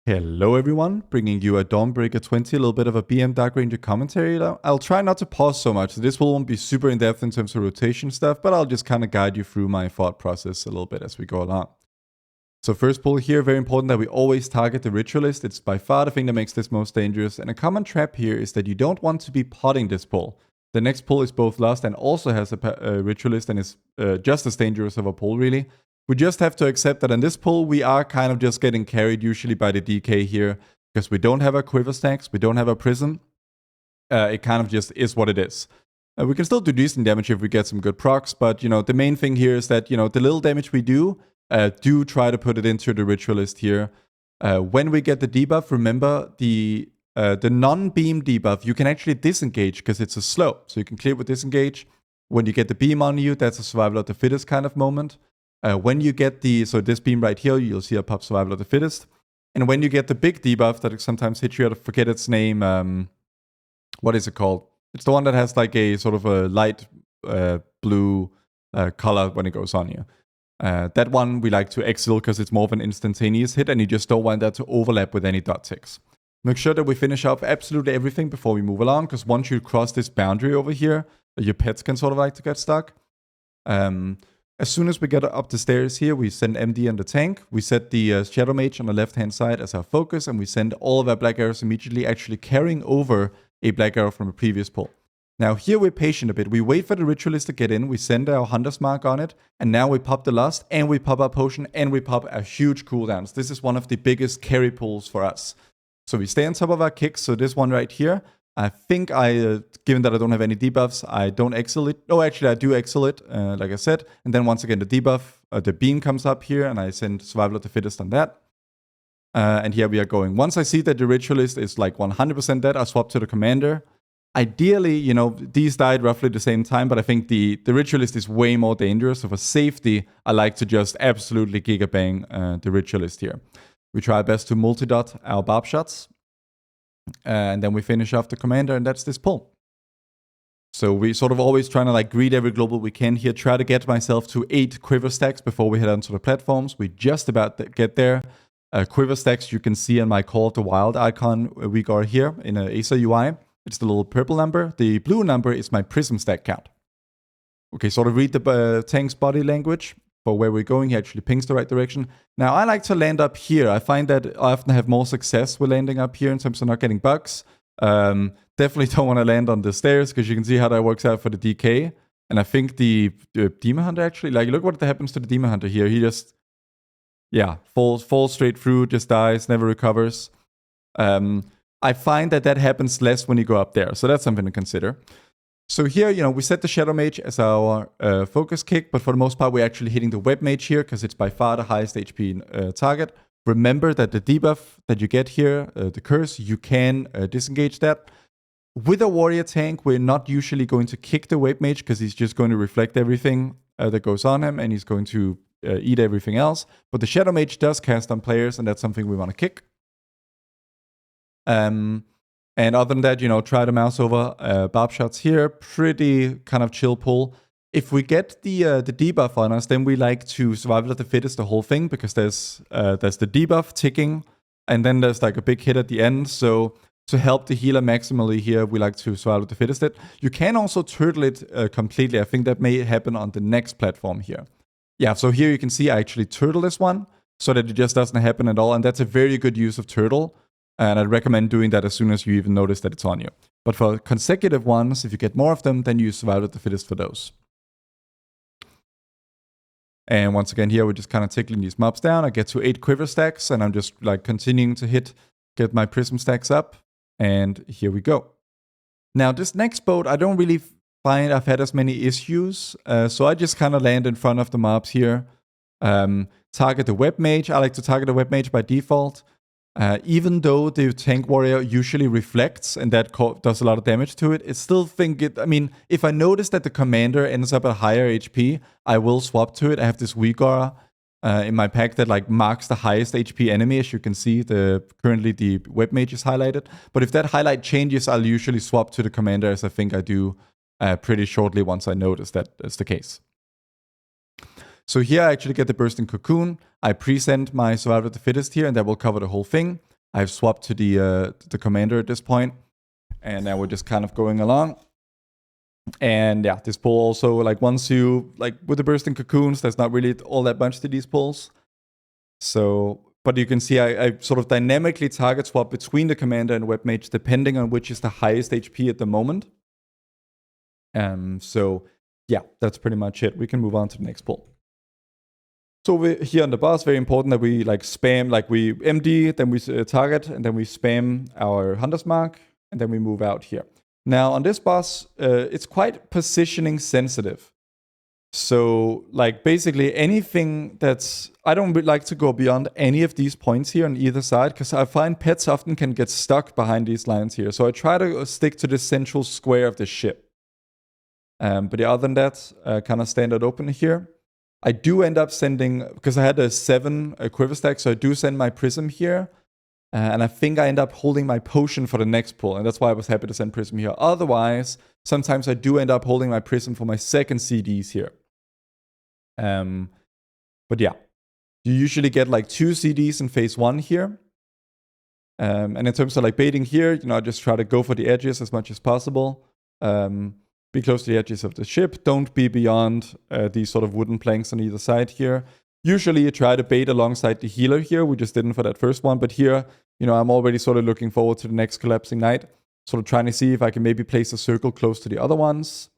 Hello everyone, bringing you a Dawnbreaker 20, a little bit of a BM Dark Ranger commentary. I'll try not to pause so much. This won't be super in-depth in terms of rotation stuff, but I'll just kind of guide you through my thought process a little bit as we go along. So first pull here, very important that we always target the Ritualist. It's by far the thing that makes this most dangerous. And a common trap here is that you don't want to be potting this pull. The next pull is both Lust and also has a Ritualist and is just as dangerous of a pull really. We just have to accept that in this pull, we are kind of just getting carried usually by the DK here, because we don't have our Quiver stacks, we don't have our Prison. It kind of just is what it is. We can still do decent damage if we get some good procs, but the main thing here is that the little damage we do try to put it into the Ritualist here. When we get the debuff, remember the non-beam debuff, you can actually disengage because it's a slow. So you can clear with disengage. When you get the beam on you, that's a survival of the fittest kind of moment. When you get so this beam right here, you'll see a pop survival of the fittest. And when you get the big debuff that sometimes hits you, I forget its name, what is it called? It's the one that has like a sort of a light blue color when it goes on you. That one we like to exile because it's more of an instantaneous hit and you just don't want that to overlap with any dot ticks. Make sure that we finish off absolutely everything before we move along, because once you cross this boundary over here, your pets can sort of like to get stuck. As soon as we get up the stairs here, we send MD on the tank. We set the Shadow Mage on the left-hand side as our focus, and we send all of our Black Arrows immediately, actually carrying over a Black Arrow from a previous pull. Now here we're patient a bit. We wait for the Ritualist to get in, we send our Hunter's Mark on it, and now we pop the Lust, and we pop our Potion, and we pop our huge cooldowns. This is one of the biggest carry pulls for us. So we stay on top of our kicks, so this one right here, I think given that I don't have any debuffs, I don't exile it. No, actually, I do exile it, like I said. And then once again, the debuff, the beam comes up here, and I send Survival of the Fittest on that. And here we are going. Once I see that the Ritualist is like 100% dead, I swap to the Commander. Ideally, these died roughly the same time, but I think the Ritualist is way more dangerous. So for safety, I like to just absolutely gigabang the Ritualist here. We try our best to multi-dot our barb shots. And then we finish off the Commander, and that's this pull. So we sort of always trying to like greed every global we can here. Try to get myself to 8 Quiver stacks before we head onto the platforms. We just about get there. Quiver stacks you can see on my Call of the Wild icon we got here in Acer UI. It's the little purple number. The blue number is my Prism stack count. Okay, sort of read the tank's body language. For where we're going, he actually pings the right direction. Now, I like to land up here. I find that I often have more success with landing up here in terms of not getting bugs. Definitely don't want to land on the stairs, because you can see how that works out for the DK. And I think the Demon Hunter actually, like, look what happens to the Demon Hunter here. He just, falls straight through, just dies, never recovers. I find that happens less when you go up there. So that's something to consider. So here, we set the Shadow Mage as our focus kick, but for the most part, we're actually hitting the Web Mage here because it's by far the highest HP target. Remember that the debuff that you get here, the curse, you can disengage that. With a warrior tank, we're not usually going to kick the Web Mage because he's just going to reflect everything that goes on him, and he's going to eat everything else. But the Shadow Mage does cast on players, and that's something we want to kick. And other than that, try to mouse over barb shots here. Pretty kind of chill pull. If we get the debuff on us, then we like to Survival of the Fittest the whole thing, because there's the debuff ticking, and then there's like a big hit at the end. So to help the healer maximally here, we like to Survival of the Fittest it. You can also turtle it completely. I think that may happen on the next platform here. Yeah, so here you can see I actually turtle this one so that it just doesn't happen at all. And that's a very good use of turtle. And I'd recommend doing that as soon as you even notice that it's on you. But for consecutive ones, if you get more of them, then you Survival of the Fittest for those. And once again here, we're just kind of tickling these mobs down. I get to 8 Quiver stacks, and I'm just like continuing to get my Prism stacks up. And here we go. Now this next boat, I don't really find I've had as many issues. So I just kind of land in front of the mobs here. Target the Web Mage. I like to target the Web Mage by default. Even though the tank warrior usually reflects and that does a lot of damage to it, I still think if I notice that the commander ends up at higher HP, I will swap to it. I have this Uyghur in my pack that like marks the highest HP enemy. As you can see, currently the Web Mage is highlighted. But if that highlight changes, I'll usually swap to the commander, as I think I do pretty shortly once I notice that that's the case. So here I actually get the Bursting Cocoon. I pre-send my Survival of the Fittest here, and that will cover the whole thing. I've swapped to the commander at this point, and now we're just kind of going along. And yeah, this pull also, like once you, like with the bursting cocoons, there's not really all that much to these pulls. So, but you can see I sort of dynamically target swap between the commander and web mage depending on which is the highest HP at the moment. So yeah, that's pretty much it. We can move on to the next pull. So here on the boss, very important that we like spam, like we MD, then we target, and then we spam our Hunter's Mark, and then we move out here. Now on this boss, it's quite positioning sensitive. So like basically anything that's, I don't like to go beyond any of these points here on either side, because I find pets often can get stuck behind these lines here. So I try to stick to the central square of the ship. But yeah, other than that, kind of standard open here. I do end up sending, because I had a 7 quiver stack, so I do send my prism here. And I think I end up holding my potion for the next pull, and that's why I was happy to send prism here. Otherwise, sometimes I do end up holding my prism for my second CDs here. But yeah, you usually get like 2 CDs in phase 1 here. And in terms of like baiting here, you know, I just try to go for the edges as much as possible. Be close to the edges of the ship. Don't be beyond these sort of wooden planks on either side here. Usually you try to bait alongside the healer here. We just didn't for that first one. But here, you know, I'm already sort of looking forward to the next collapsing knight. Sort of trying to see if I can maybe place a circle close to the other ones.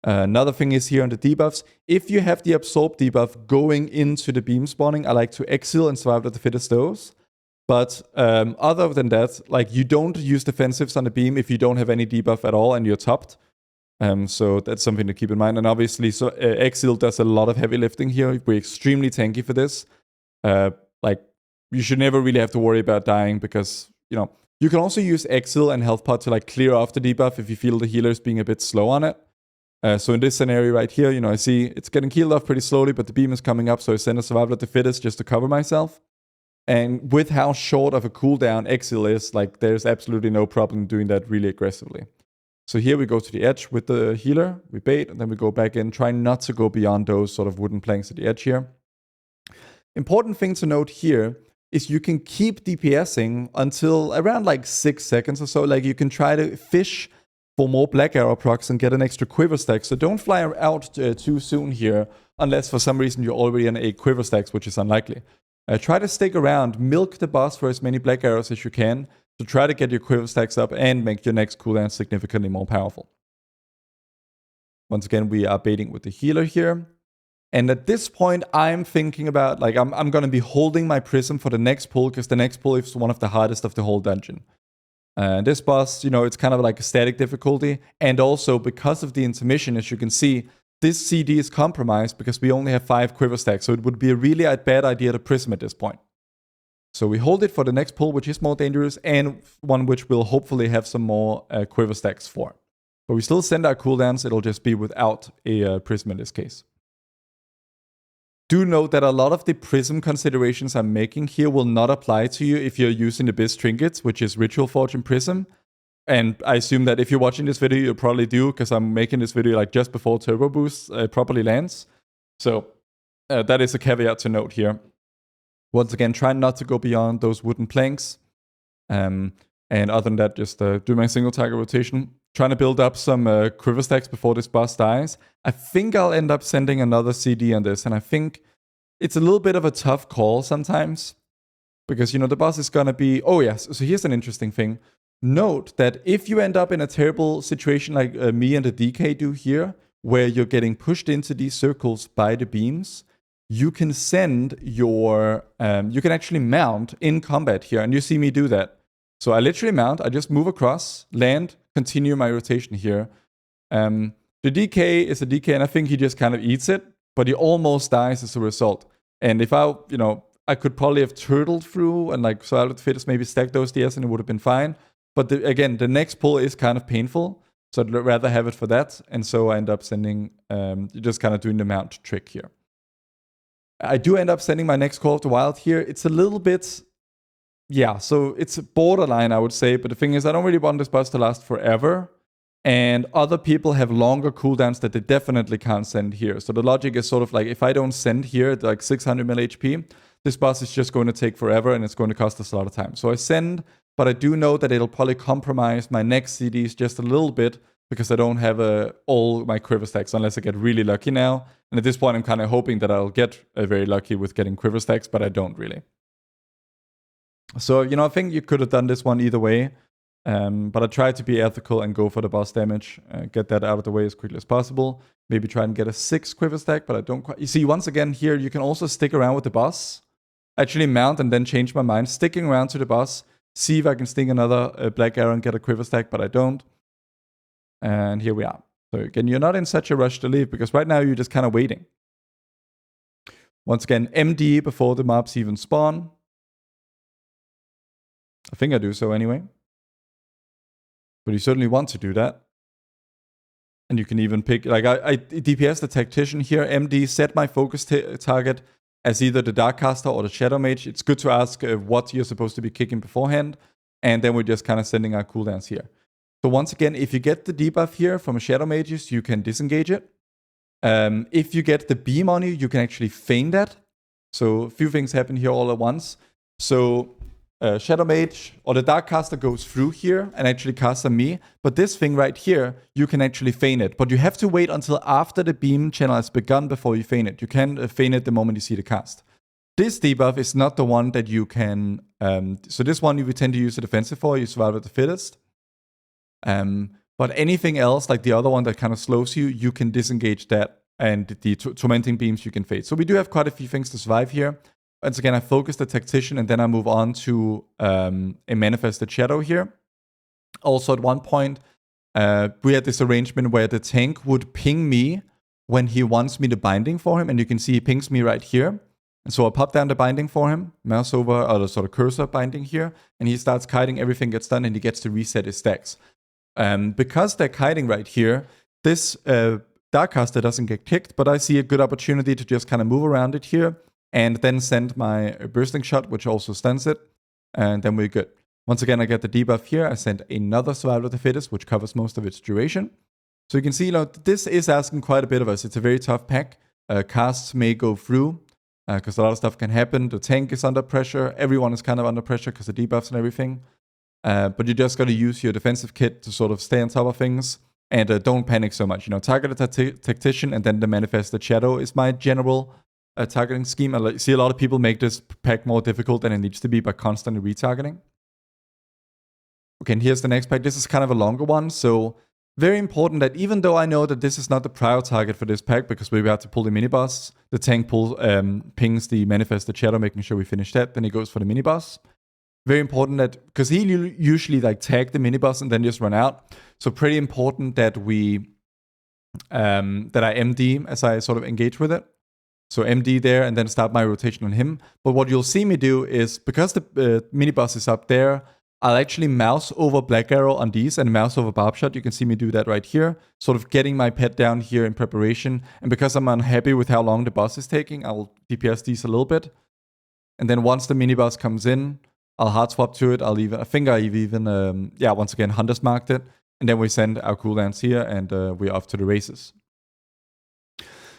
Another thing is here on the debuffs. If you have the absorb debuff going into the beam spawning, I like to exile and survive at the fittest those. But other than that, like you don't use defensives on the beam if you don't have any debuff at all and you're topped. So that's something to keep in mind. And obviously, so Exile does a lot of heavy lifting here. We're extremely tanky for this. Like, you should never really have to worry about dying because, you know, you can also use Exile and Health Pot to like clear off the debuff if you feel the healer's being a bit slow on it. So in this scenario right here, you know, I see it's getting killed off pretty slowly, but the beam is coming up, so I send a survival at the fittest just to cover myself. And with how short of a cooldown Exile is, like, there's absolutely no problem doing that really aggressively. So here we go to the edge with the healer, we bait, and then we go back in, trying not to go beyond those sort of wooden planks at the edge here. Important thing to note here is you can keep DPSing until around like 6 seconds or so. Like you can try to fish for more black arrow procs and get an extra quiver stack. So don't fly out too soon here, unless for some reason you're already on 8 quiver stacks, which is unlikely. Try to stick around, milk the boss for as many black arrows as you can, to try to get your quiver stacks up and make your next cooldown significantly more powerful. Once again, we are baiting with the healer here. And at this point, I'm thinking about, like, I'm going to be holding my prism for the next pull, because the next pull is one of the hardest of the whole dungeon. This boss, you know, it's kind of like a static difficulty. And also, because of the intermission, as you can see, this CD is compromised because we only have 5 quiver stacks. So it would be a really bad idea to prism at this point. So we hold it for the next pull, which is more dangerous, and one which we'll hopefully have some more quiver stacks for. But we still send our cooldowns, it'll just be without a prism in this case. Do note that a lot of the prism considerations I'm making here will not apply to you if you're using the Abyss Trinkets, which is Ritual Forge and Prism. And I assume that if you're watching this video, you probably do, because I'm making this video like just before Turbo Boost properly lands. So that is a caveat to note here. Once again, try not to go beyond those wooden planks. And other than that, just do my single target rotation. Trying to build up some quiver stacks before this boss dies. I think I'll end up sending another CD on this. And I think it's a little bit of a tough call sometimes. Because, you know, the boss is going to be... Oh, yes. So here's an interesting thing. Note that if you end up in a terrible situation like me and the DK do here, where you're getting pushed into these circles by the beams... you can send your, you can actually mount in combat here, and you see me do that. So I literally mount, I just move across, land, continue my rotation here. The DK is a DK, and I think he just kind of eats it, but he almost dies as a result. And if I, you know, I could probably have turtled through, and like, so I would fit maybe stack those DS, and it would have been fine. But again, the next pull is kind of painful, so I'd rather have it for that. And so I end up sending, just kind of doing the mount trick here. I do end up sending my next Call of the Wild here. It's a little bit, yeah, so it's borderline, I would say. But the thing is, I don't really want this boss to last forever. And other people have longer cooldowns that they definitely can't send here. So the logic is sort of like, if I don't send here at like 600 mil HP, this boss is just going to take forever and it's going to cost us a lot of time. So I send, but I do know that it'll probably compromise my next CDs just a little bit because I don't have all my quiver stacks unless I get really lucky now. And at this point, I'm kind of hoping that I'll get very lucky with getting quiver stacks, but I don't really. So, I think you could have done this one either way. But I tried to be ethical and go for the boss damage, get that out of the way as quickly as possible. Maybe try and get a 6 quiver stack, but I don't quite... You see, once again here, you can also stick around with the boss. Actually mount and then change my mind. Sticking around to the boss. See if I can sting another black arrow and get a quiver stack, but I don't. And here we are. So again, you're not in such a rush to leave because right now you're just kind of waiting. Once again, MD before the mobs even spawn. I think I do so anyway. But you certainly want to do that. And you can even pick, like I DPS the Tactician here, MD, set my focus target as either the Darkcaster or the Shadow Mage. It's good to ask what you're supposed to be kicking beforehand. And then we're just kind of sending our cooldowns here. So once again, if you get the debuff here from Shadow Mages, you can disengage it. If you get the beam on you can actually feign that. So a few things happen here all at once. So Shadow Mage or the Darkcaster goes through here and actually casts on me. But this thing right here, you can actually feign it. But you have to wait until after the beam channel has begun before you feign it. You can feign it the moment you see the cast. This debuff is not the one that you can... so this one you tend to use the defensive for. You survive at the fittest. But anything else, like the other one that kind of slows you, you can disengage that. And the tormenting beams you can fade. So we do have quite a few things to survive here. Once again, I focus the Tactician and then I move on to a Manifested Shadow here. Also at one point, we had this arrangement where the tank would ping me when he wants me to binding for him. And you can see he pings me right here. And so I pop down the binding for him, mouse over, or the sort of cursor binding here. And he starts kiting, everything gets done, and he gets to reset his stacks. Because they're kiting right here, this Darkcaster doesn't get kicked, but I see a good opportunity to just kind of move around it here. And then send my bursting shot, which also stuns it. And then we're good. Once again, I get the debuff here. I send another Survival of the Fittest, which covers most of its duration. So you can see, this is asking quite a bit of us. It's a very tough pack. Casts may go through, because a lot of stuff can happen. The tank is under pressure. Everyone is kind of under pressure because of debuffs and everything. But you just got to use your defensive kit to sort of stay on top of things. And don't panic so much. Target the Tactician and then the Manifested Shadow is my general... targeting scheme. I see a lot of people make this pack more difficult than it needs to be by constantly retargeting. Okay, and here's the next pack. This is kind of a longer one, so very important that even though I know that this is not the prior target for this pack because we have to pull the mini-boss, the tank pings the Manifested Shadow, making sure we finish that, then he goes for the mini-boss. Very important that, because he usually tag the mini-boss and then just run out, so pretty important that that I MD as I sort of engage with it. So MD there and then start my rotation on him. But what you'll see me do is, because the mini-boss is up there, I'll actually mouse over Black Arrow on these and mouse over Barb Shot. You can see me do that right here. Sort of getting my pet down here in preparation. And because I'm unhappy with how long the boss is taking, I'll DPS these a little bit. And then once the mini-boss comes in, I'll hard swap to it. I think I've even, once again, Hunter's marked it. And then we send our cooldowns here and we're off to the races.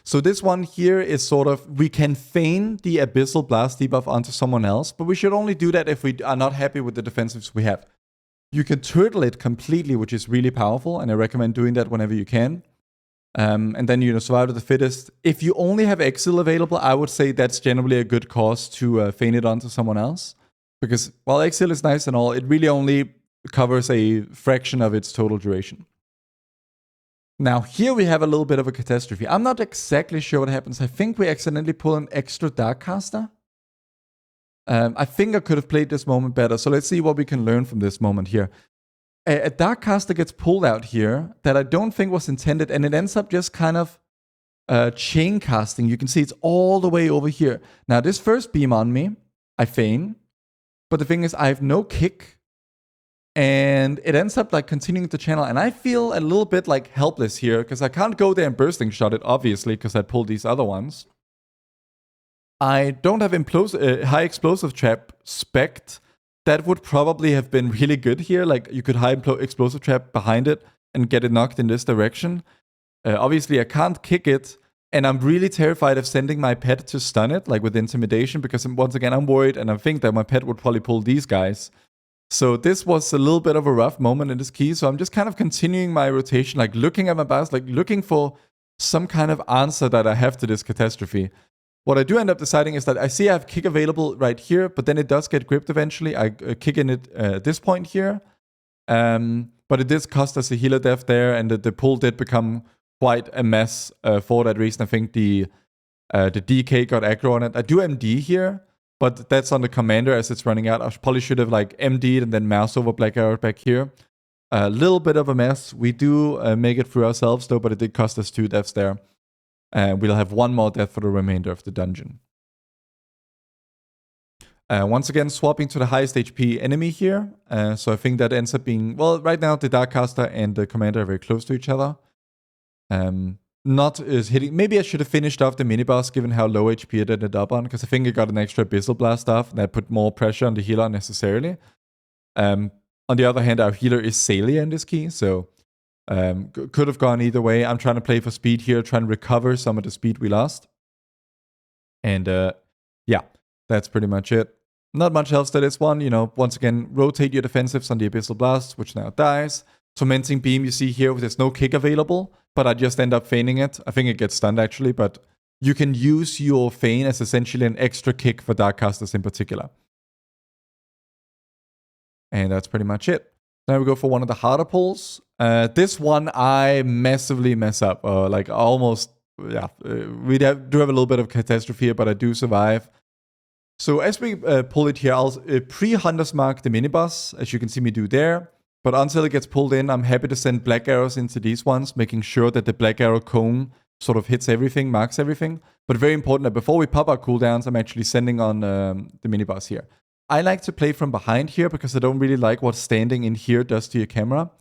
So this one here is sort of, we can feign the Abyssal Blast debuff onto someone else, but we should only do that if we are not happy with the defensives we have. You can turtle it completely, which is really powerful, and I recommend doing that whenever you can. And then, survive to the fittest. If you only have Exile available, I would say that's generally a good cause to feign it onto someone else. Because while Exile is nice and all, it really only covers a fraction of its total duration. Now, here we have a little bit of a catastrophe. I'm not exactly sure what happens. I think we accidentally pull an extra Darkcaster. I think I could have played this moment better. So let's see what we can learn from this moment here. A Darkcaster gets pulled out here that I don't think was intended, and it ends up just kind of chain casting. You can see it's all the way over here. Now, this first beam on me, I feign. But the thing is, I have no kick. And it ends up continuing the channel. And I feel a little bit helpless here because I can't go there and bursting shot it, obviously, because I pulled these other ones. I don't have high explosive trap spect. That would probably have been really good here. You could high explosive trap behind it and get it knocked in this direction. Obviously, I can't kick it. And I'm really terrified of sending my pet to stun it, like with intimidation, because once again, I'm worried and I think that my pet would probably pull these guys. So this was a little bit of a rough moment in this key. So I'm just kind of continuing my rotation, like looking at my boss, like looking for some kind of answer that I have to this catastrophe. What I do end up deciding is that I see I have kick available right here, but then it does get gripped eventually. I kick in it at this point here. But it did cost us a healer death there, and the pull did become quite a mess for that reason. I think the DK got aggro on it. I do MD here, but that's on the commander as it's running out. I probably should have like MD'd and then mouse over Black Arrow back here. A little bit of a mess. We do make it through ourselves though, but it did cost us 2 deaths there. We'll have 1 more death for the remainder of the dungeon. Once again, swapping to the highest HP enemy here. So I think that ends up being, well, right now the Darkcaster and the commander are very close to each other. Not is hitting. Maybe I should have finished off the mini-boss given how low HP it ended up on, because I think it got an extra Abyssal Blast off, and that put more pressure on the healer unnecessarily. On the other hand, our healer is Salia in this key, so could have gone either way. I'm trying to play for speed here, trying to recover some of the speed we lost. And yeah, that's pretty much it. Not much else to this one. You know, once again, rotate your defensives on the Abyssal Blast, which now dies. Tormenting Beam you see here, there's no kick available, but I just end up feigning it. I think it gets stunned actually, but you can use your feign as essentially an extra kick for Darkcasters in particular. And that's pretty much it. Now we go for one of the harder pulls. This one I massively mess up, like almost, yeah. We do have a little bit of catastrophe here, but I do survive. So as we pull it here, I'll pre-Hunter's Mark the mini-boss, as you can see me do there. But until it gets pulled in, I'm happy to send black arrows into these ones, making sure that the black arrow cone sort of hits everything, marks everything. But very important that before we pop our cooldowns, I'm actually sending on the mini-boss here. I like to play from behind here because I don't really like what standing in here does to your camera.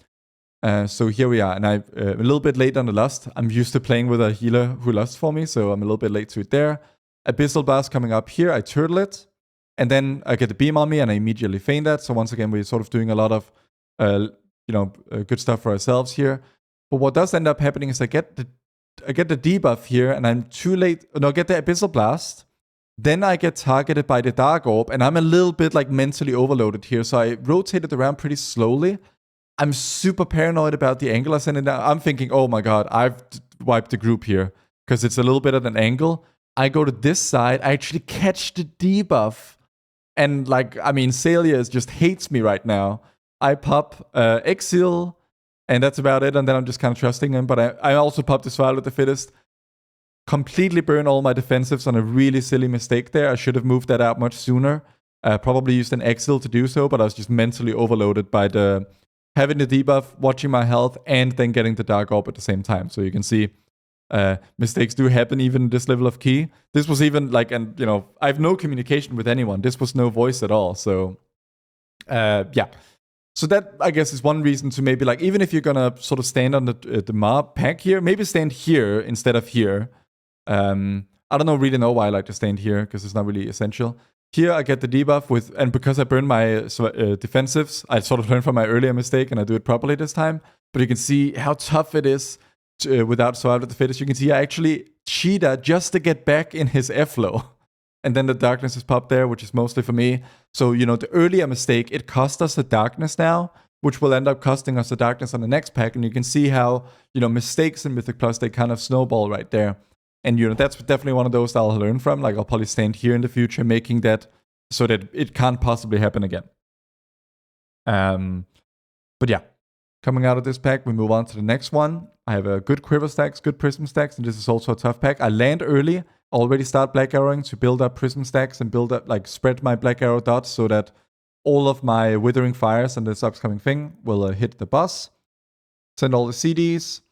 So here we are, and I'm a little bit late on the lust. I'm used to playing with a healer who lusts for me, so I'm a little bit late to it there. Abyssal Blast coming up here, I turtle it, and then I get the beam on me, and I immediately feign that. So once again, we're sort of doing a lot of good stuff for ourselves here. But what does end up happening is I get the debuff here, and I'm too late. No, I get the Abyssal Blast. Then I get targeted by the Dark Orb, and I'm a little bit like mentally overloaded here. So I rotate it around pretty slowly. I'm super paranoid about the angle I send it down. I'm thinking, oh my god, I've wiped the group here because it's a little bit at an angle. I go to this side. I actually catch the debuff, and like, I mean, Salia just hates me right now. I pop Exile, and that's about it. And then I'm just kind of trusting him. But I also popped the Survival of the Fittest. Completely burn all my defensives on a really silly mistake there. I should have moved that out much sooner. Probably used an Exile to do so, but I was just mentally overloaded by having the debuff, watching my health, and then getting the Dark Orb at the same time. So you can see mistakes do happen even in this level of key. This was even like, and you know, I have no communication with anyone. This was no voice at all. So yeah. So that, I guess, is one reason to maybe, like, even if you're gonna sort of stand on the mob pack here, maybe stand here instead of here. I don't really know why I like to stand here, because it's not really essential. Here I get the debuff and because I burned my defensives, I sort of learned from my earlier mistake, and I do it properly this time. But you can see how tough it is without Survival of the Fittest. You can see I actually cheetah just to get back in his F-flow. And then the darkness is popped there, which is mostly for me. So, you know, the earlier mistake, it cost us the darkness now, which will end up costing us the darkness on the next pack. And you can see how, you know, mistakes in Mythic Plus, they kind of snowball right there. And, you know, that's definitely one of those that I'll learn from. Like, I'll probably stand here in the future, making that so that it can't possibly happen again. But yeah, coming out of this pack, we move on to the next one. I have a good Quiver stacks, good Prism stacks, and this is also a tough pack. I land early. Already start black arrowing to build up prism stacks and build up, like, spread my black arrow dots so that all of my withering fires and this upcoming thing will hit the boss. Send all the CDs,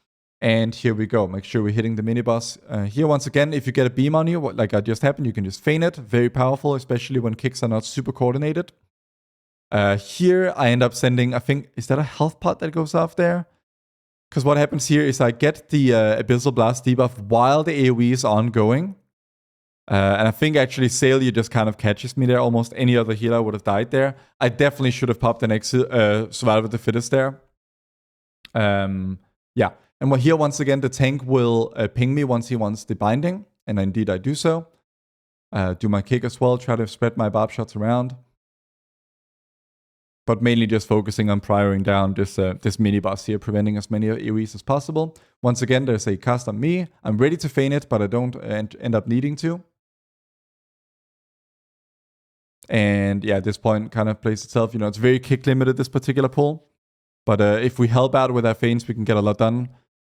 and here we go. Make sure we're hitting the mini boss. Here, once again, if you get a beam on you, like I just happened, you can just feign it. Very powerful, especially when kicks are not super coordinated. Here, I end up sending, I think, is that a health pot that goes off there? Because what happens here is I get the Abyssal Blast debuff while the AoE is ongoing. And I think actually Salia just kind of catches me there. Almost any other healer would have died there. I definitely should have popped an Survival of the Fittest there. Yeah. And here, once again, the tank will ping me once he wants the binding. And indeed, I do so. Do my kick as well, try to spread my barb shots around. But mainly just focusing on prioring down this mini boss here, preventing as many AoEs as possible. Once again, there's a cast on me. I'm ready to feign it, but I don't end up needing to. And yeah, at this point kind of plays itself. It's very kick limited, this particular pull. But if we help out with our feigns, we can get a lot done.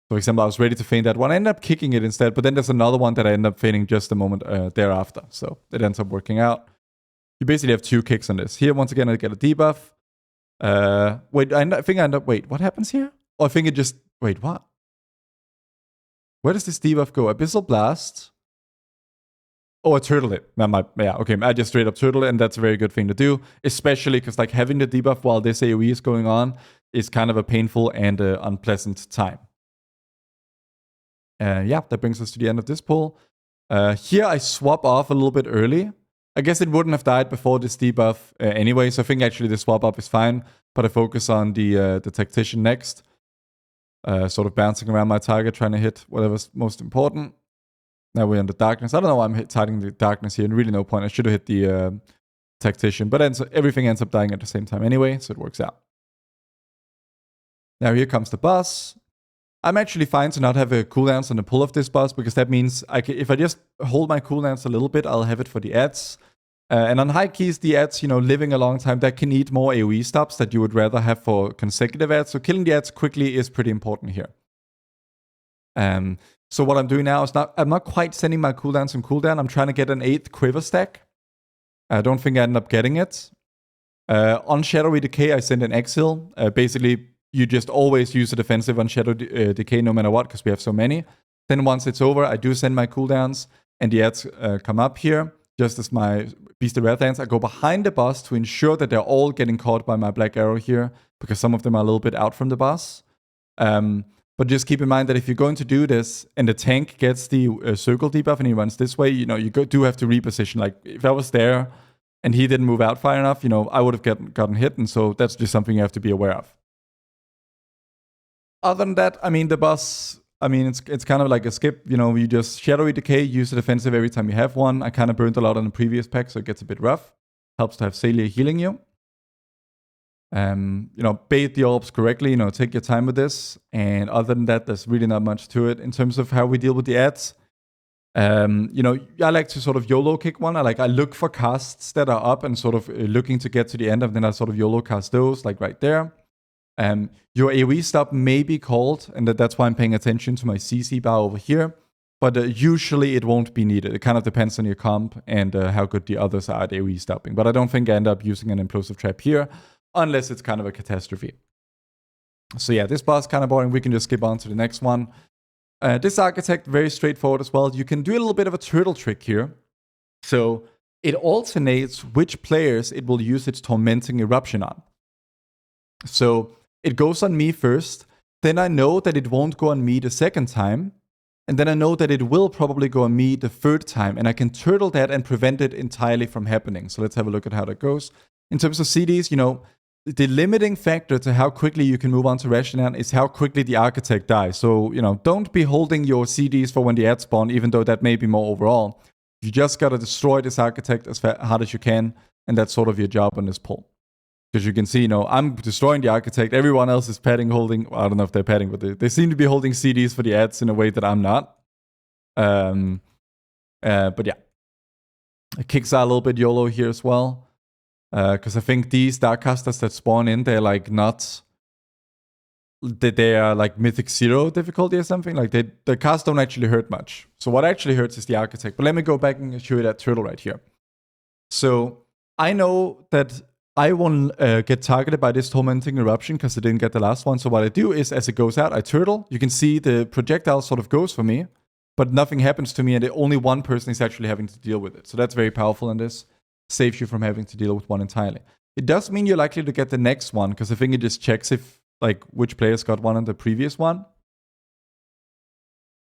For example, I was ready to feign that one. I ended up kicking it instead, but then there's another one that I end up feigning just a moment thereafter. So it ends up working out. You basically have 2 kicks on this. Here, once again, I get a debuff. Wait, I think I end up... Wait, what happens here? Oh, I think it just... Wait, what? Where does this debuff go? Abyssal Blast. Oh, I turtle it. Yeah, okay. I just straight up turtle it, and that's a very good thing to do. Especially because like having the debuff while this AoE is going on is kind of a painful and unpleasant time. Yeah, that brings us to the end of this pull. Here I swap off a little bit early. I guess it wouldn't have died before this debuff anyway, so I think actually the swap up is fine. But I focus on the Tactician next. Sort of bouncing around my target, trying to hit whatever's most important. Now we're in the darkness. I don't know why I'm targeting the darkness here, and really no point. I should have hit the Tactician, but everything ends up dying at the same time anyway, so it works out. Now here comes the boss. I'm actually fine to not have a cooldowns on the pull of this boss, because that means if I just hold my cooldowns a little bit, I'll have it for the ads. And on high keys, the ads, living a long time, that can eat more AoE stops that you would rather have for consecutive ads. So killing the ads quickly is pretty important here. So what I'm doing now is I'm not quite sending my cooldowns on cooldown. I'm trying to get an 8th quiver stack. I don't think I end up getting it. On Shadowy Decay, I send an Exile. Basically, you just always use a defensive on Shadow Decay no matter what, because we have so many. Then once it's over, I do send my cooldowns, and the ads come up here, just as my Beast of Wrathlands. I go behind the boss to ensure that they're all getting caught by my Black Arrow here, because some of them are a little bit out from the boss. But just keep in mind that if you're going to do this, and the tank gets the circle debuff, and he runs this way, you do have to reposition. Like, if I was there, and he didn't move out far enough, I would have gotten hit, and so that's just something you have to be aware of. Other than that, the boss, it's kind of like a skip. You just Shadowy Decay, use the defensive every time you have one. I kind of burned a lot on the previous pack, so it gets a bit rough. Helps to have Salia healing you. Bait the orbs correctly, take your time with this. And other than that, there's really not much to it. In terms of how we deal with the ads, I like to sort of YOLO kick one. I look for casts that are up and sort of looking to get to the end, and then I sort of YOLO cast those, like right there. Your AoE stop may be called, and that's why I'm paying attention to my CC bar over here, but usually it won't be needed. It kind of depends on your comp and how good the others are at AoE stopping, but I don't think I end up using an Implosive Trap here, unless it's kind of a Catastrophe. So yeah, this boss kind of boring. We can just skip on to the next one. This Architect, very straightforward as well. You can do a little bit of a turtle trick here. So it alternates which players it will use its Tormenting Eruption on. So it goes on me first, then I know that it won't go on me the second time, and then I know that it will probably go on me the third time, and I can turtle that and prevent it entirely from happening. So let's have a look at how that goes. In terms of CDs, the limiting factor to how quickly you can move on to Rashinan is how quickly the Architect dies. So, don't be holding your CDs for when the ads spawn, even though that may be more overall. You just gotta destroy this Architect as hard as you can, and that's sort of your job on this pull. Because you can see, I'm destroying the Architect. Everyone else is holding, I don't know if they're padding, but they seem to be holding CDs for the ads in a way that I'm not. But yeah. Kicks are a little bit YOLO here as well. Because I think these Darkcasters that spawn in, they're like not... They are like Mythic 0 difficulty or something. Like the cast don't actually hurt much. So what actually hurts is the Architect. But let me go back and show you that turtle right here. So I know that I won't get targeted by this Tormenting Eruption because I didn't get the last one. So what I do is, as it goes out, I turtle. You can see the projectile sort of goes for me, but nothing happens to me, and only one person is actually having to deal with it. So that's very powerful in this. Saves you from having to deal with one entirely. It does mean you're likely to get the next one, because I think it just checks if, which players got one on the previous one.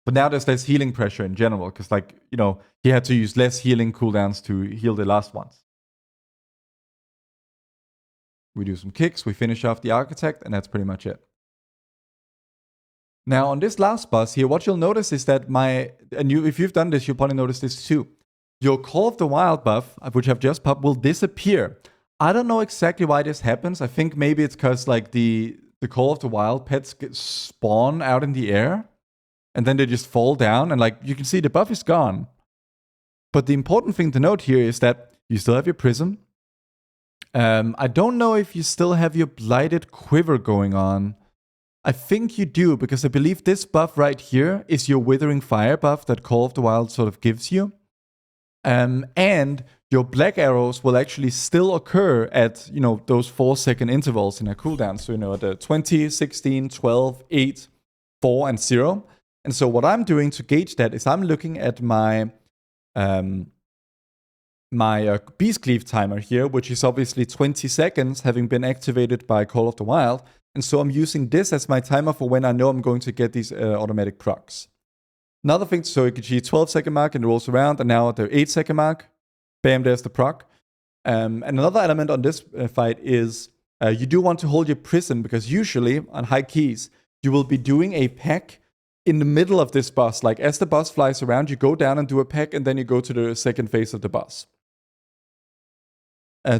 But now there's less healing pressure in general, because, he had to use less healing cooldowns to heal the last ones. We do some kicks, we finish off the Architect, and that's pretty much it. Now on this last boss here, what you'll notice is that if you've done this, you'll probably notice this too. Your Call of the Wild buff, which I've just popped, will disappear. I don't know exactly why this happens. I think maybe it's because like the Call of the Wild pets spawn out in the air, and then they just fall down, and like you can see the buff is gone. But the important thing to note here is that you still have your Prism. I don't know if you still have your Blighted Quiver going on. I think you do, because I believe this buff right here is your Withering Fire buff that Call of the Wild sort of gives you. And your black arrows will actually still occur at, those 4-second intervals in a cooldown. So, the 20, 16, 12, 8, 4, and 0. And so what I'm doing to gauge that is I'm looking at my Beast Cleave timer here, which is obviously 20 seconds having been activated by Call of the Wild. And so I'm using this as my timer for when I know I'm going to get these automatic procs. Another thing, so you can see 12-second mark and it rolls around, and now at the 8-second mark, bam, there's the proc. And another element on this fight is you do want to hold your Prism, because usually on high keys, you will be doing a peck in the middle of this boss. Like as the boss flies around, you go down and do a peck, and then you go to the second phase of the boss.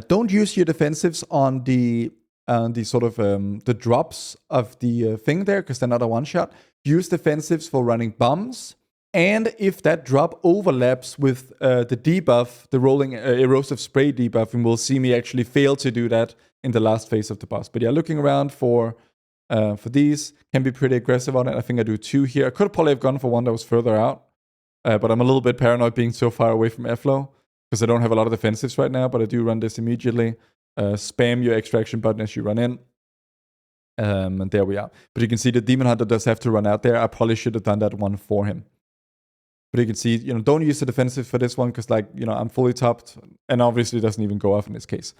Don't use your defensives on the sort of the drops of the thing there, because they're not a one-shot. Use defensives for running bombs, and if that drop overlaps with the debuff, the rolling erosive spray debuff, and we'll see me actually fail to do that in the last phase of the boss. But yeah, looking around for these, can be pretty aggressive on it. I think I do 2 here. I could probably have gone for one that was further out, but I'm a little bit paranoid being so far away from F-Flow, because I don't have a lot of defensives right now, but I do run this immediately. Spam your extraction button as you run in. And there we are. But you can see the Demon Hunter does have to run out there. I probably should have done that one for him. But you can see, don't use the defensive for this one, because I'm fully topped, and obviously it doesn't even go off in this case.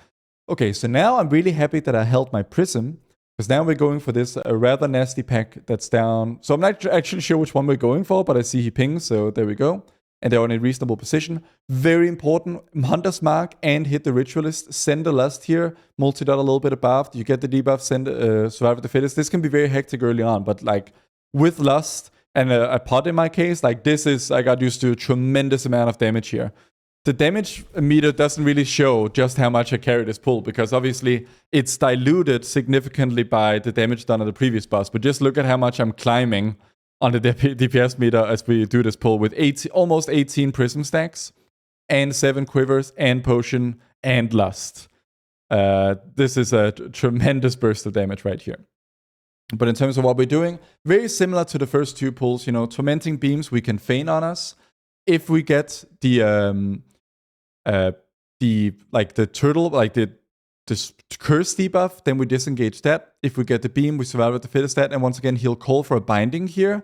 Okay, so now I'm really happy that I held my Prism, because now we're going for this rather nasty pack that's down. So I'm not actually sure which one we're going for, but I see he pings, so there we go. And they're in a reasonable position. Very important, Hunter's Mark and hit the Ritualist. Send the Lust here, multi-dot a little bit above. You get the debuff, send Survive the Fittest. This can be very hectic early on, but like with Lust and a pot in my case, like I got used to a tremendous amount of damage here. The damage meter doesn't really show just how much I carry this pull, because obviously it's diluted significantly by the damage done on the previous boss. But just look at how much I'm climbing on the DPS meter as we do this pull with almost 18 Prism stacks and 7 Quivers and Potion and Lust. This is a tremendous burst of damage right here. But in terms of what we're doing, very similar to the first 2 pulls. Tormenting Beams we can feign on us. If we get the turtle, like the curse debuff, then we disengage that. If we get the beam, we survive with the fittest stat, and once again he'll call for a binding here.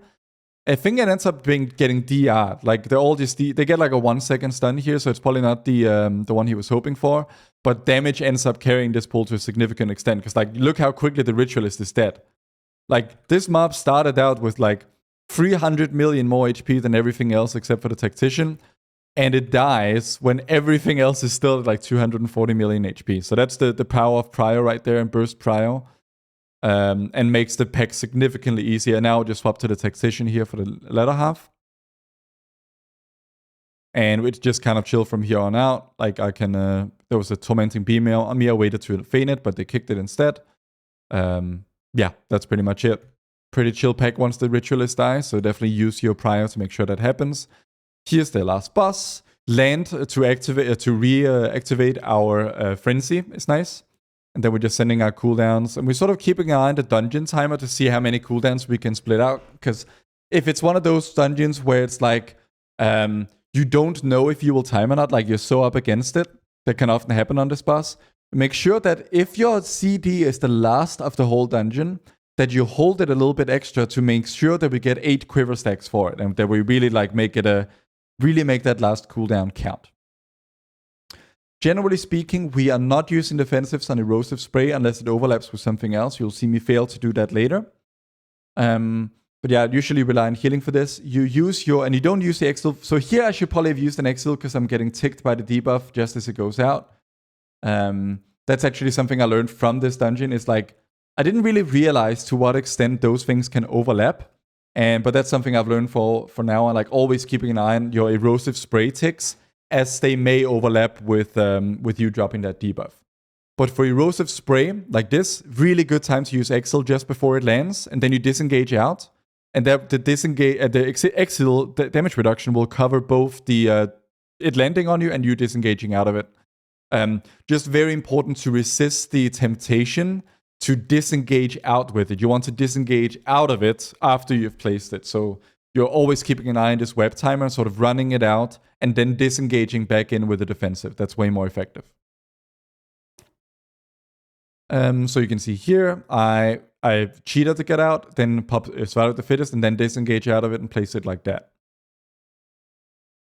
I think it ends up getting DR'd. Like they're all just they get like a 1-second stun here, so it's probably not the one he was hoping for. But damage ends up carrying this pull to a significant extent, because like look how quickly the Ritualist is dead. Like this mob started out with like 300 million more HP than everything else except for the Tactician. And it dies when everything else is still at like 240 million HP. So that's the power of Prio right there, and Burst Prio. And makes the pack significantly easier. Now I'll just swap to the Taxation here for the latter half. And we just kind of chill from here on out. Like I can, there was a Tormenting Beam on me. I waited to feign it, but they kicked it instead. Yeah, that's pretty much it. Pretty chill pack once the Ritualist dies, so definitely use your Prio to make sure that happens. Here's the last boss. Land to reactivate our Frenzy is nice. And then we're just sending our cooldowns. And we're sort of keeping an eye on the dungeon timer to see how many cooldowns we can split out. Because if it's one of those dungeons where it's like, you don't know if you will time or not, like you're so up against it, that can often happen on this boss. Make sure that if your CD is the last of the whole dungeon, that you hold it a little bit extra to make sure that we get 8 quiver stacks for it. And that we really like make that last cooldown count. Generally speaking, we are not using defensives on Erosive Spray unless it overlaps with something else. You'll see me fail to do that later. But yeah, usually rely on healing for this. You use and you don't use the Exil. So here I should probably have used an Exil because I'm getting ticked by the debuff just as it goes out. That's actually something I learned from this dungeon. Is like, I didn't really realize to what extent those things can overlap. But that's something I've learned for now on, like always keeping an eye on your erosive spray ticks, as they may overlap with you dropping that debuff. But for erosive spray like this, really good time to use Exile just before it lands, and then you disengage out, and the Exile damage reduction will cover both the it landing on you and you disengaging out of it. Just very important to resist the temptation to disengage out with it. You want to disengage out of it after you've placed it. So you're always keeping an eye on this web timer, sort of running it out, and then disengaging back in with the defensive. That's way more effective. So you can see here, I cheated to get out, then pop Swallow the Fittest, and then disengage out of it and place it like that.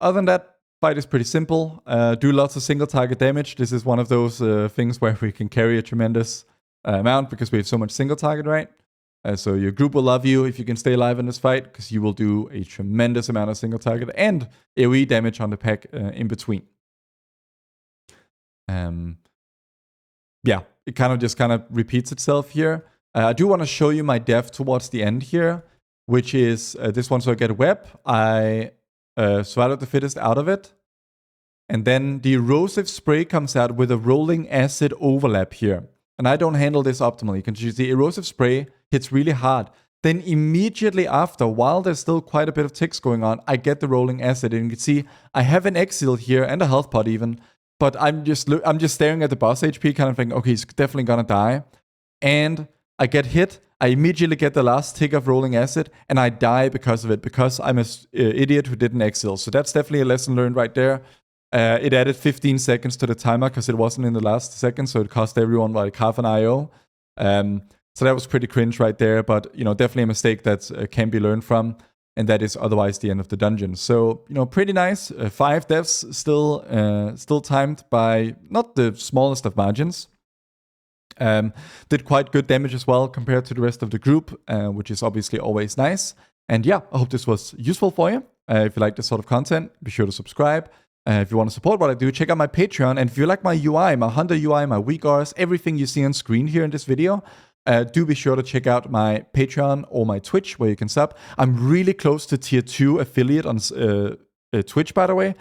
Other than that, fight is pretty simple. Do lots of single target damage. This is one of those things where we can carry a tremendous amount because we have so much single target, right? So your group will love you if you can stay alive in this fight, because you will do a tremendous amount of single target and AoE damage on the pack in between. Yeah, it kind of repeats itself here. I do want to show you my dev towards the end here, which is this one. So I get a web, I Swallow the Fittest out of it, and then the erosive spray comes out with a rolling acid overlap here. And I don't handle this optimally. You can see the erosive spray hits really hard. Then immediately after, while there's still quite a bit of ticks going on, I get the rolling acid. And you can see I have an Exile here and a health pot even, but I'm just staring at the boss HP, kind of thinking, okay, he's definitely gonna die. And I get hit. I immediately get the last tick of rolling acid, and I die because of it, because I'm an idiot who didn't Exile. So that's definitely a lesson learned right there. It added 15 seconds to the timer because it wasn't in the last second, so it cost everyone like half an IO. So that was pretty cringe right there, but definitely a mistake that can be learned from, and that is otherwise the end of the dungeon. So pretty nice. 5 deaths still timed by not the smallest of margins. Did quite good damage as well compared to the rest of the group, which is obviously always nice. And yeah, I hope this was useful for you. If you like this sort of content, be sure to subscribe. If you want to support what I do, check out my Patreon. And if you like my UI, my Hunter UI, my weak hours, everything you see on screen here in this video, do be sure to check out my Patreon or my Twitch, where you can sub. I'm really close to tier 2 affiliate on Twitch, by the way.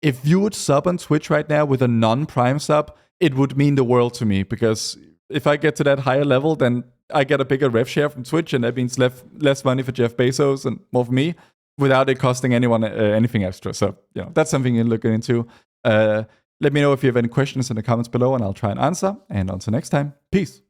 If you would sub on Twitch right now with a non-Prime sub, it would mean the world to me, because if I get to that higher level, then I get a bigger rev share from Twitch, and that means less money for Jeff Bezos and more for me, without it costing anyone anything extra. So, that's something you're looking into. Let me know if you have any questions in the comments below, and I'll try and answer. And until next time, peace.